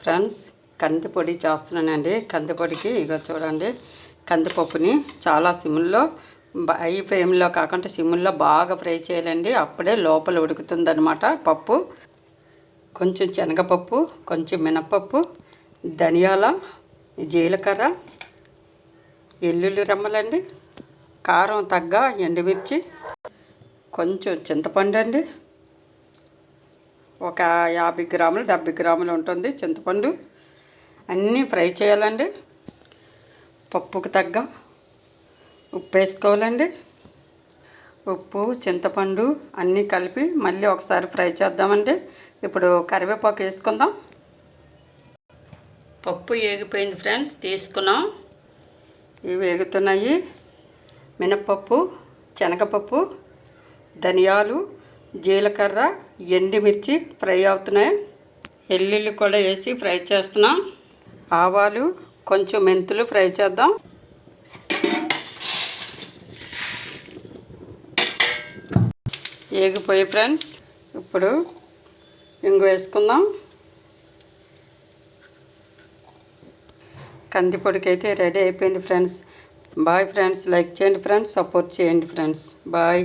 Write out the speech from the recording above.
Friends, కందిపొడి చేస్తున్నానండి. కందిపొడికి ఇగో చూడండి, కందిపప్పుని చాలా సిమ్లో హై ఫ్లేమ్లో కాకుండా సిమ్లో బాగా ఫ్రై చేయాలండి. అప్పుడే లోపల ఉడుకుతుందనమాట పప్పు. కొంచెం శనగపప్పు, కొంచెం మినపప్పు, ధనియాల, జీలకర్ర, ఎల్లుల్లి రమ్మలండి, కారం తగ్గ ఎండుమిర్చి, కొంచెం చింతపండు అండి, ఒక 50 గ్రాములు 70 గ్రాములు ఉంటుంది చింతపండు. అన్నీ ఫ్రై చేయాలండి. పప్పుకు తగ్గ ఉప్పు వేసుకోవాలండి. ఉప్పు, చింతపండు అన్నీ కలిపి మళ్ళీ ఒకసారి ఫ్రై చేద్దామండి. ఇప్పుడు కరివేపాకు వేసుకుందాం. పప్పు వేగిపోయింది ఫ్రెండ్స్, తీసుకున్నాం. ఇవి వేగుతున్నాయి. మినప్పప్పు, శనగపప్పు, ధనియాలు, జీలకర్ర, ఎండుమిర్చి ఫ్రై అవుతున్నాయి. ఎల్లుల్లి కూడా వేసి ఫ్రై చేస్తున్నాం. ఆవాలు, కొంచెం మెంతులు ఫ్రై చేద్దాం. వేగిపోయి ఫ్రెండ్స్, ఇప్పుడు ఇంగు వేసుకుందాం. కందిపొడికి అయితే రెడీ అయిపోయింది ఫ్రెండ్స్. బాయ్ ఫ్రెండ్స్, లైక్ చేయండి ఫ్రెండ్స్, సపోర్ట్ చేయండి ఫ్రెండ్స్. బాయ్.